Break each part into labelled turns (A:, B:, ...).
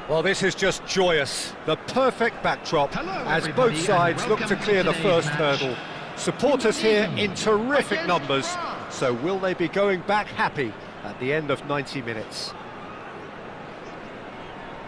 A: Well, this is just joyous. The perfect backdrop as both sides look to clear the first hurdle. Supporters here in terrific numbers. So will they be going back happy at the end of 90 minutes?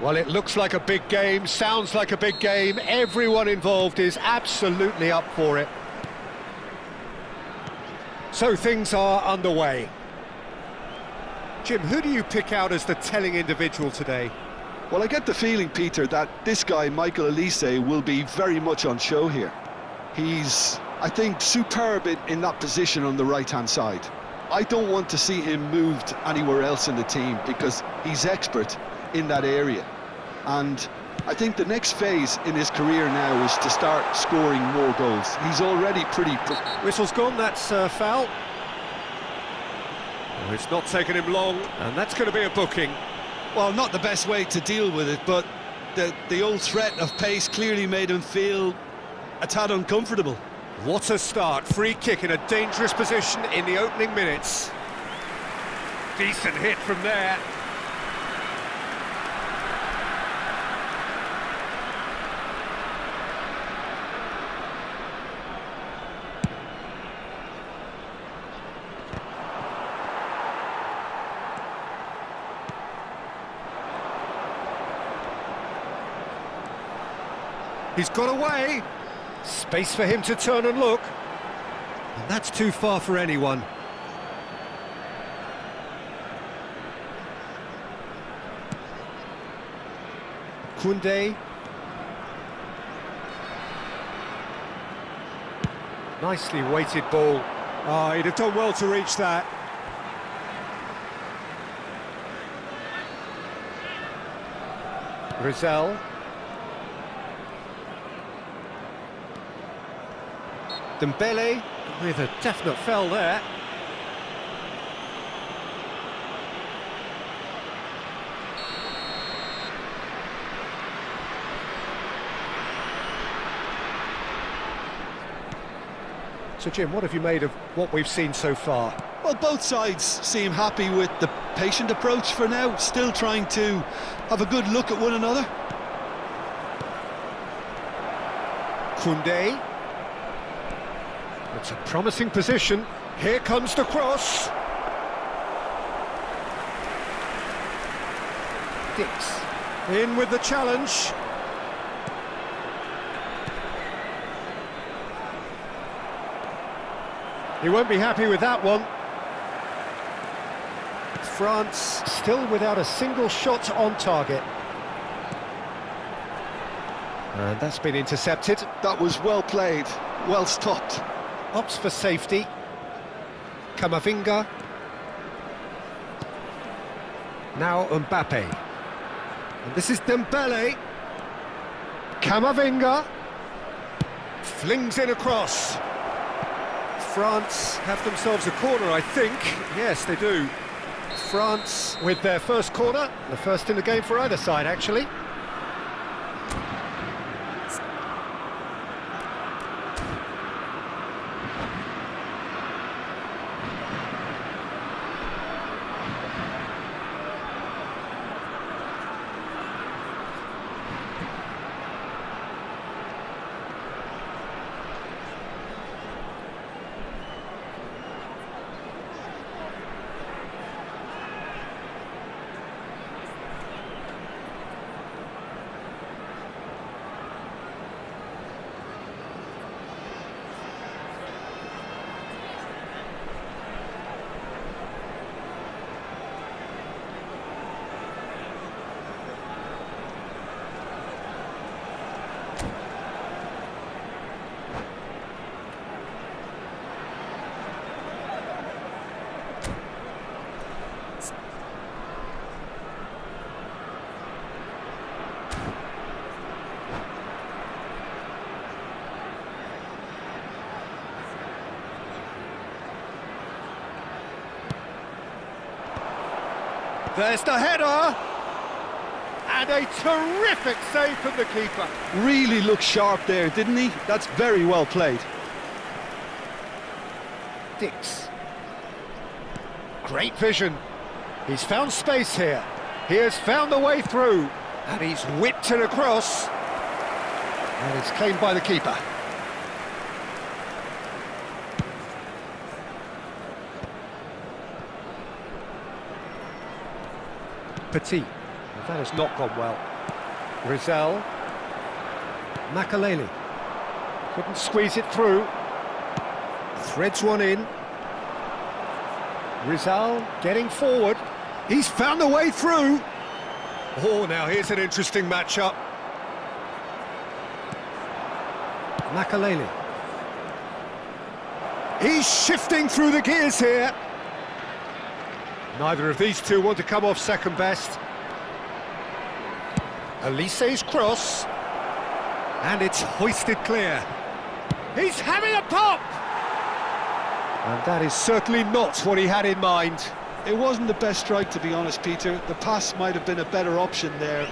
A: Well, it looks like a big game, sounds like a big game. Everyone involved is absolutely up for it. So things are underway. Jim, who do you pick out as the telling individual today?
B: Well, I get the feeling, Peter, that this guy, Michael Elise, will be very much on show here. He's, I think, superb in that position on the right-hand side. I don't want to see him moved anywhere else in the team because he's expert in that area. And I think the next phase in his career now is to start scoring more goals. He's already pretty...
A: Whistle's gone, that's foul. Oh, it's not taken him long, and that's going to be a booking.
B: Well, not the best way to deal with it, but the old threat of pace clearly made him feel a tad uncomfortable.
A: What a start. Free kick in a dangerous position in the opening minutes. Decent hit from there. He's got away. Space for him to turn and look. And that's too far for anyone. Koundé. Nicely weighted ball. Oh, he'd have done well to reach that. Rizal. Dembele with a definite foul there. So Jim, what have you made of what we've seen so far?
B: Well, both sides seem happy with the patient approach for now, still trying to have a good look at one another.
A: Koundé. It's a promising position. Here comes the cross. Dix in with the challenge. He won't be happy with that one. France still without a single shot on target. And that's been intercepted.
B: That was well played, well stopped.
A: Opts for safety. Camavinga. Now Mbappe. And this is Dembele. Camavinga. Flings in across. France have themselves a corner, I think. Yes, they do. France with their first corner. The first in the game for either side, actually. There's the header! And a terrific save from the keeper.
B: Really looked sharp there, didn't he? That's very well played.
A: Dix. Great vision. He's found space here. He has found the way through. And he's whipped it across. And it's claimed by the keeper. Petit. That has not gone well. Rizal. Makaleli. Couldn't squeeze it through. Threads one in. Rizal getting forward. He's found a way through. Oh, now here's an interesting matchup. Makaleli. He's shifting through the gears here. Neither of these two want to come off second best. Elise's cross. And it's hoisted clear. He's having a pop! And that is certainly not what he had in mind.
B: It wasn't the best strike, to be honest, Peter. The pass might have been a better option there.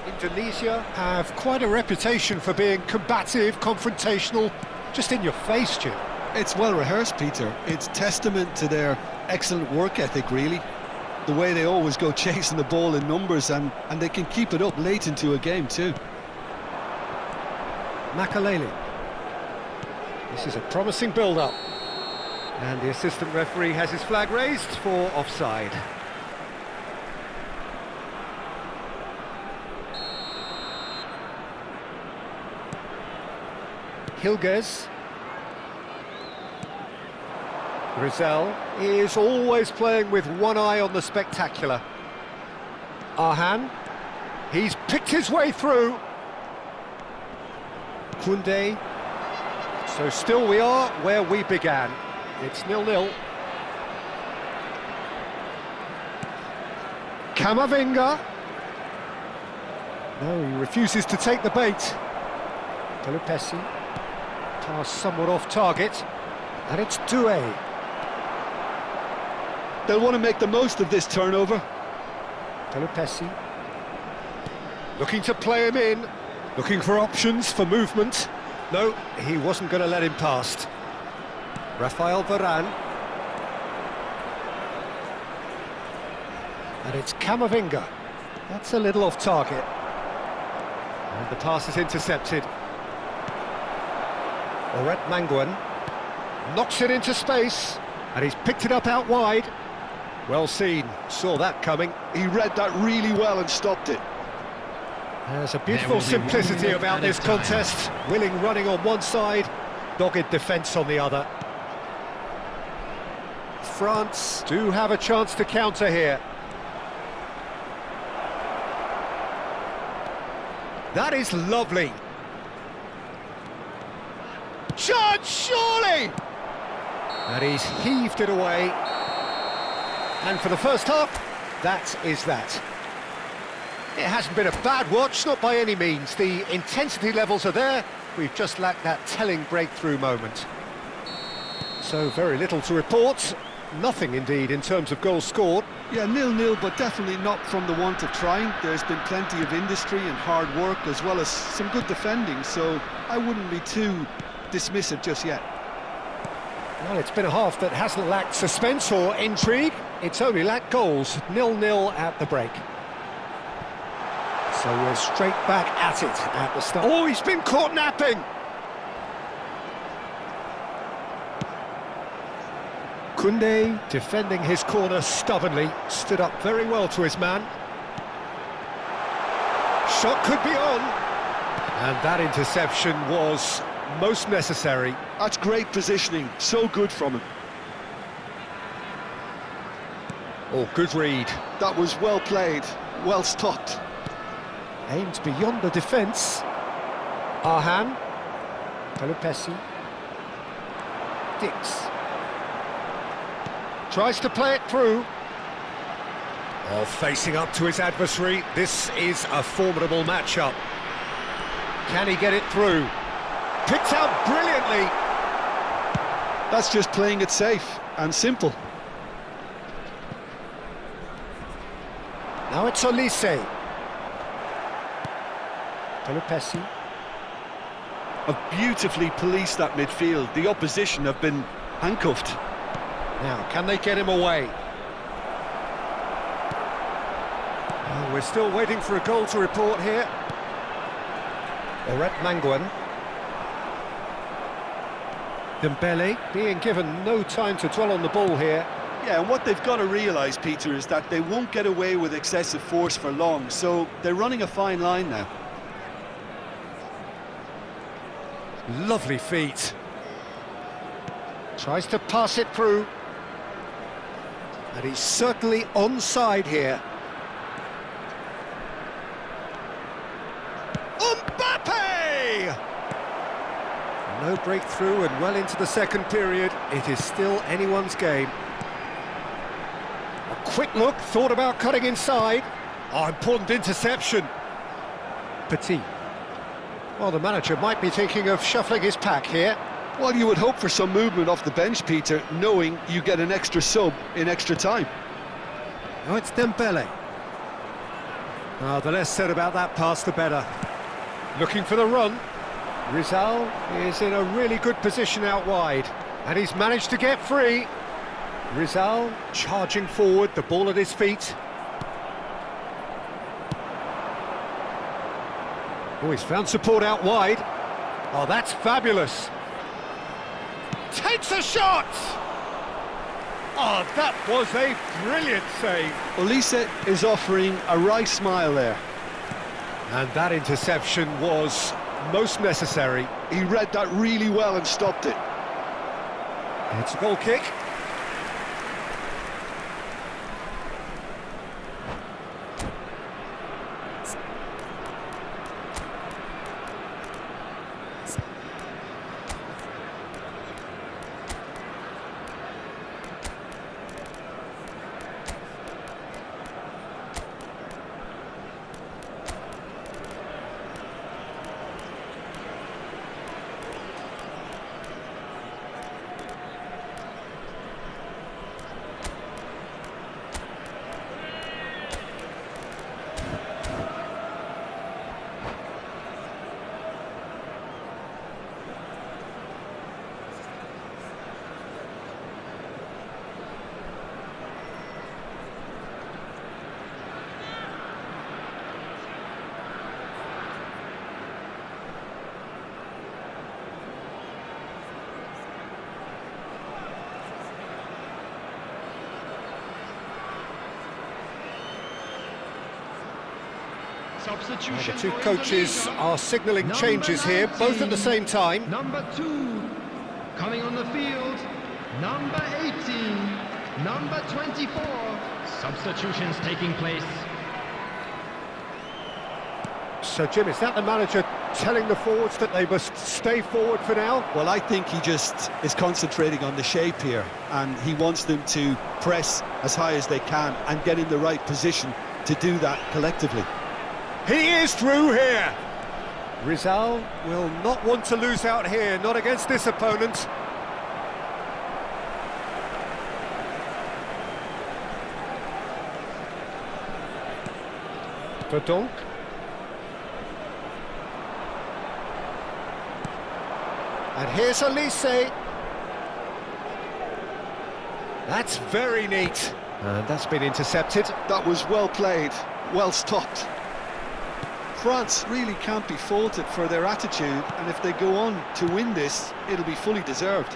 A: Indonesia have quite a reputation for being combative, confrontational, just in your face, Jim.
B: It's well rehearsed, Peter. It's testament to their excellent work ethic, really. The way they always go chasing the ball in numbers, and they can keep it up late into a game too.
A: Makaleli. This is a promising build-up. And the assistant referee has his flag raised for offside. Hilgers. Rizal is always playing with one eye on the spectacular. Arhan. He's picked his way through. Koundé. So still we are where we began. It's 0-0. Camavinga. No, he refuses to take the bait. Pelupessy. Pass somewhat off target. And it's Doué.
B: They'll want to make the most of this turnover.
A: Pelupessy. Looking to play him in. Looking for options for movement. No, he wasn't going to let him past. Rafael Varane. And it's Camavinga. That's a little off target. And the pass is intercepted. Oret Manguan knocks it into space, and he's picked it up out wide. Well seen, saw that coming.
B: He read that really well and stopped it.
A: There's a beautiful simplicity about this contest. Willing running on one side, dogged defence on the other. France do have a chance to counter here. That is lovely. Chance, surely! And he's heaved it away. And for the first half, that is that. It hasn't been a bad watch, not by any means. The intensity levels are there. We've just lacked that telling breakthrough moment. So very little to report. Nothing, indeed, in terms of goals scored.
B: Yeah, 0-0, but definitely not from the want of trying. There's been plenty of industry and hard work, as well as some good defending, so I wouldn't be too dismissive just yet.
A: Well, it's been a half that hasn't lacked suspense or intrigue. It's only lacked goals. 0-0 at the break. So we're straight back at it at the start. Oh, he's been caught napping! Koundé, defending his corner stubbornly, stood up very well to his man. Shot could be on. And that interception was most necessary.
B: That's great positioning, so good from him.
A: Oh, good read.
B: That was well played, well stopped.
A: Aimed beyond the defence. Arhan. Pelupessy. Dix. Tries to play it through. Oh, facing up to his adversary. This is a formidable matchup. Can he get it through? Picked out brilliantly.
B: That's just playing it safe and simple.
A: Now it's Olise. Pelupessy.
B: Have beautifully policed that midfield. The opposition have been handcuffed.
A: Now, can they get him away? Well, we're still waiting for a goal to report here. Oret Mangwan. Dembele being given no time to dwell on the ball here.
B: Yeah, and what they've got to realise, Peter, is that they won't get away with excessive force for long, so they're running a fine line now.
A: Lovely feet. Tries to pass it through. And he's certainly onside here. Mbappe! No breakthrough and well into the second period. It is still anyone's game. A quick look, thought about cutting inside. Oh, important interception. Petit. Well, the manager might be thinking of shuffling his pack here.
B: Well, you would hope for some movement off the bench, Peter, knowing you get an extra sub in extra time.
A: Oh, it's Dembele. Oh, the less said about that pass, the better. Looking for the run. Rizal is in a really good position out wide. And he's managed to get free. Rizal charging forward, the ball at his feet. Oh, he's found support out wide. Oh, that's fabulous. Takes a shot! Oh, that was a brilliant save.
B: Olise is offering a wry smile there.
A: And that interception was most necessary.
B: He read that really well and stopped it.
A: It's a goal kick.
C: Substitution.
A: The two coaches are signalling changes here, both at the same time.
C: Number 2, coming on the field, number 18, number 24. Substitutions taking place.
A: So, Jim, is that the manager telling the forwards that they must stay forward for now?
B: Well, I think he just is concentrating on the shape here, and he wants them to press as high as they can and get in the right position to do that collectively.
A: He is through here. Rizal will not want to lose out here, not against this opponent. Verdonk. And here's Olise. That's very neat. And that's been intercepted.
B: That was well played, well stopped. France really can't be faulted for their attitude, and if they go on to win this, it'll be fully deserved.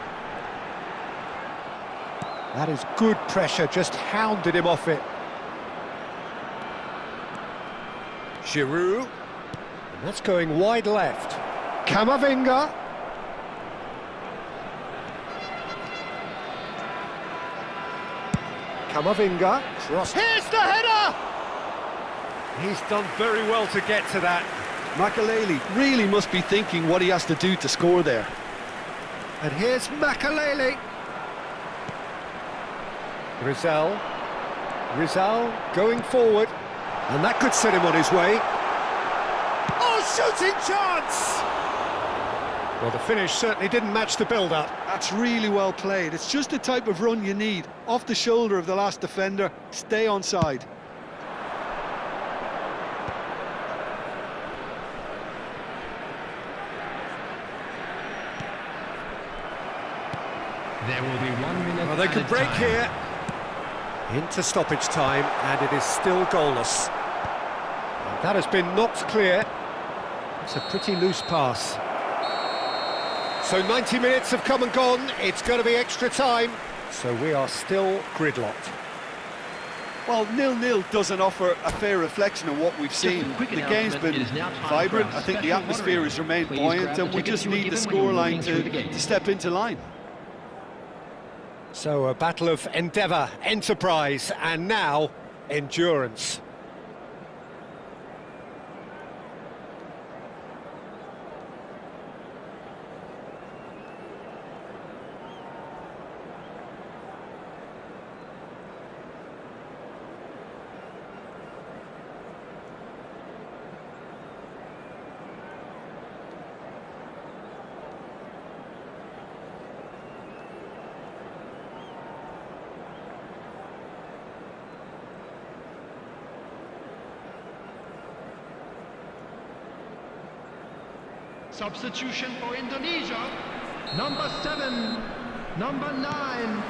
A: That is good pressure, just hounded him off it. Giroud. And that's going wide left. Camavinga. Camavinga. Cross. Here's the header! He's done very well to get to that.
B: Makelele really must be thinking what he has to do to score there.
A: And here's Makelele. Rizal going forward. And that could set him on his way. Oh, shooting chance! Well, the finish certainly didn't match the build-up.
B: That's really well played. It's just the type of run you need. Off the shoulder of the last defender, stay onside.
C: There will be 1 minute.
A: Well, they could break
C: time
A: here. Into stoppage time, and it is still goalless. That has been knocked clear. It's a pretty loose pass. So 90 minutes have come and gone. It's going to be extra time. So we are still gridlocked.
B: Well, 0-0 doesn't offer a fair reflection of what we've seen. The game's been vibrant. I think the atmosphere has remained buoyant, and we just need the scoreline to step into line.
A: So a battle of endeavour, enterprise, and now endurance.
C: Substitution for Indonesia. Number 7, number 9.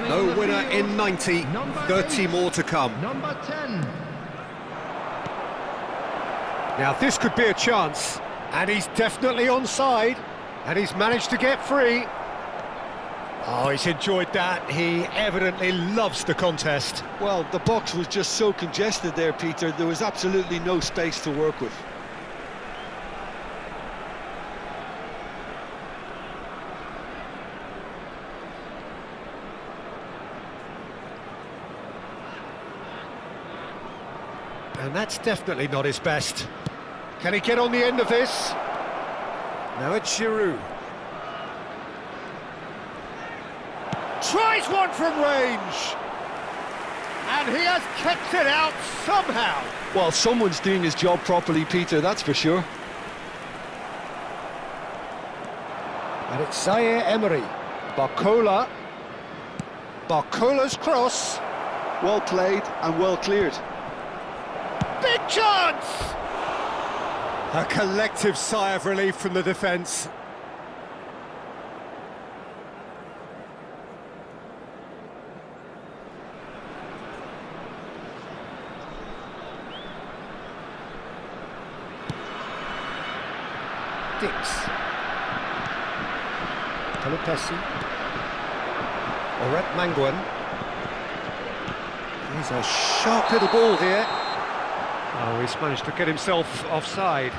A: No winner in 90, 30 more to come.
C: Number 10.
A: Now this could be a chance, and he's definitely onside, and he's managed to get free. Oh, he's enjoyed that. He evidently loves the contest.
B: Well, the box was just so congested there, Peter. There was absolutely no space to work with.
A: And that's definitely not his best. Can he get on the end of this? Now it's Giroud. Tries one from range! And he has kept it out somehow.
B: Well, someone's doing his job properly, Peter, that's for sure.
A: And it's Zaire Emery. Barcola. Barcola's cross.
B: Well played and well cleared.
A: Big chance! A collective sigh of relief from the defence. Dix. Pelopessi. Oret Manguan. He's a sharp little ball here. Oh, he's managed to get himself offside.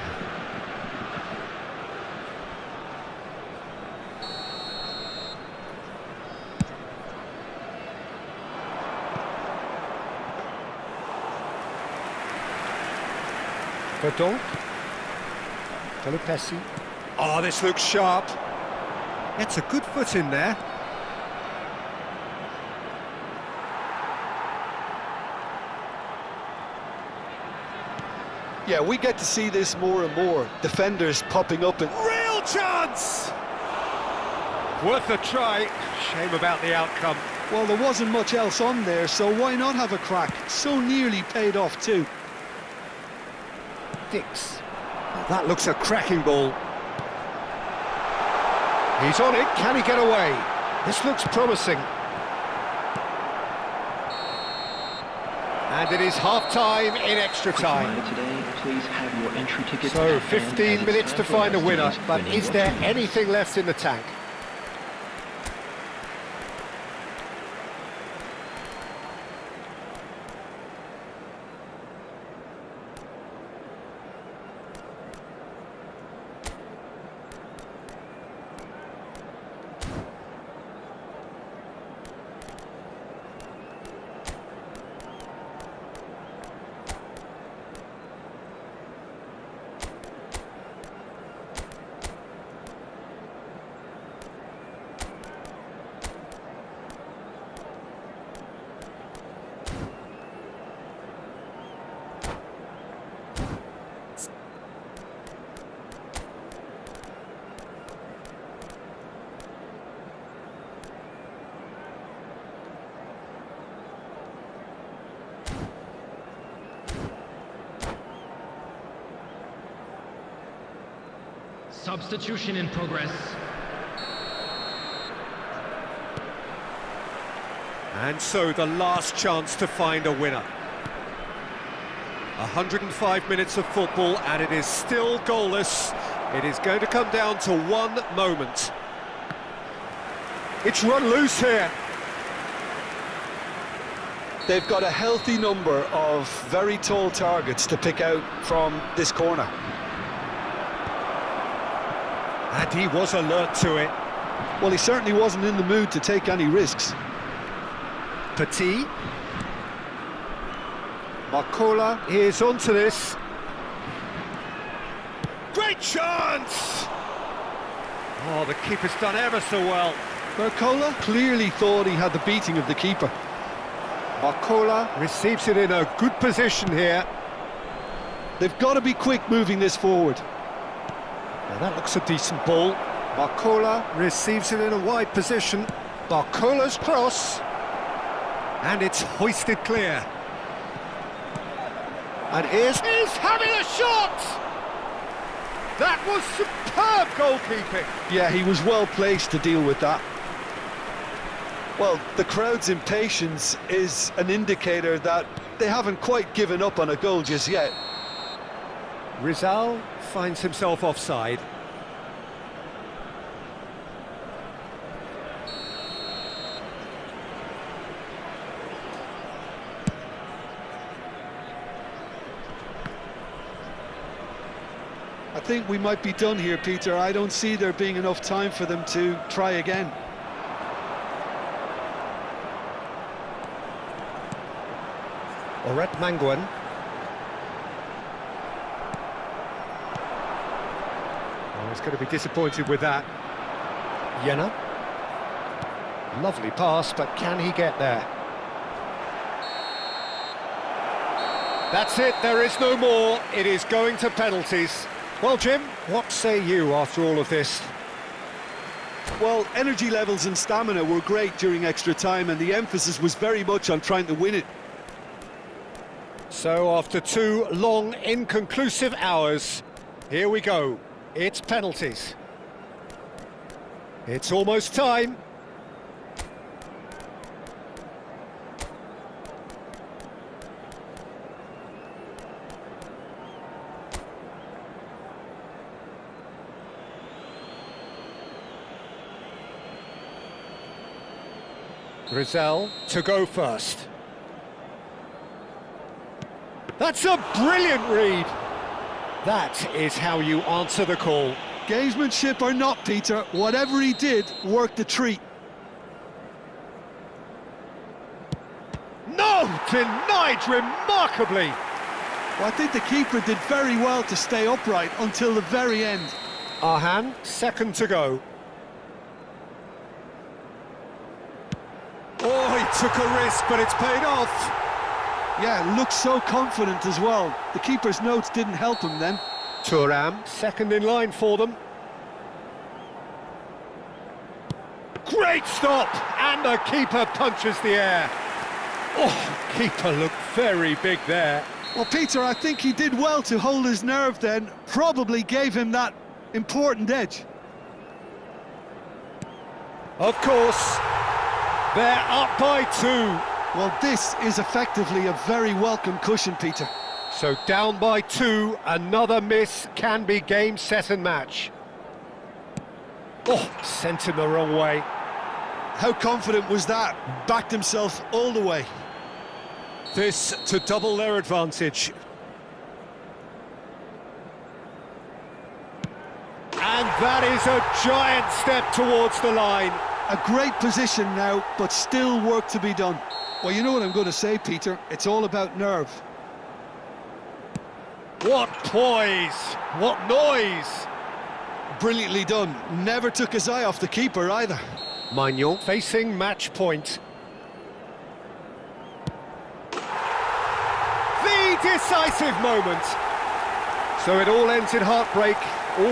A: Verdonk. Pelopessi. Oh, this looks sharp. It's a good foot in there.
B: Yeah, we get to see this more and more. Defenders popping up and...
A: Real chance! Worth a try. Shame about the outcome.
B: Well, there wasn't much else on there, so why not have a crack? So nearly paid off too.
A: Dix. Oh, that looks a cracking ball. He's on it. Can he get away? This looks promising. And it is half-time in extra time. So 15 minutes to find a winner, but is there anything left in the tank?
C: Substitution in progress.
A: And so the last chance to find a winner. 105 minutes of football and it is still goalless. It is going to come down to one moment. It's run loose here.
B: They've got a healthy number of very tall targets to pick out from this corner.
A: And he was alert to it.
B: Well, he certainly wasn't in the mood to take any risks.
A: Petit. Marcola is onto this. Great chance! Oh, the keeper's done ever so well.
B: Marcola clearly thought he had the beating of the keeper.
A: Marcola receives it in a good position here.
B: They've got to be quick moving this forward.
A: Now that looks a decent ball. Marcola receives it in a wide position. Marcola's cross. And it's hoisted clear. And he's having a shot! That was superb goalkeeping.
B: Yeah, he was well placed to deal with that. Well, the crowd's impatience is an indicator that they haven't quite given up on a goal just yet.
A: Rizal finds himself offside.
B: I think we might be done here, Peter. I don't see there being enough time for them to try again.
A: Oret Manguan. Oh, he's going to be disappointed with that. Jena. Lovely pass, but can he get there? That's it, there is no more. It is going to penalties. Well, Jim, what say you after all of this?
B: Well, energy levels and stamina were great during extra time, and the emphasis was very much on trying to win it.
A: So after 2 long, inconclusive hours, here we go. It's penalties. It's almost time. Rizal to go first. That's a brilliant read. That is how you answer the call.
B: Gamesmanship or not, Peter, whatever he did worked a treat.
A: No! Denied remarkably!
B: Well, I think the keeper did very well to stay upright until the very end.
A: Arhan, second to go. Oh, he took a risk, but it's paid off.
B: Yeah, looked so confident as well. The keeper's notes didn't help him then.
A: Thuram, second in line for them. Great stop! And the keeper punches the air. Oh, keeper looked very big there.
B: Well, Peter, I think he did well to hold his nerve then. Probably gave him that important edge.
A: Of course. They're up by 2.
B: Well, this is effectively a very welcome cushion, Peter.
A: So down by 2, another miss can be game, set and match. Oh, sent him the wrong way.
B: How confident was that? Backed himself all the way.
A: This to double their advantage. And that is a giant step towards the line.
B: A great position now, but still work to be done. Well, you know what I'm going to say, Peter. It's all about nerve.
A: What poise! What noise!
B: Brilliantly done. Never took his eye off the keeper either.
A: Maignan facing match point. The decisive moment. So it all ends in heartbreak.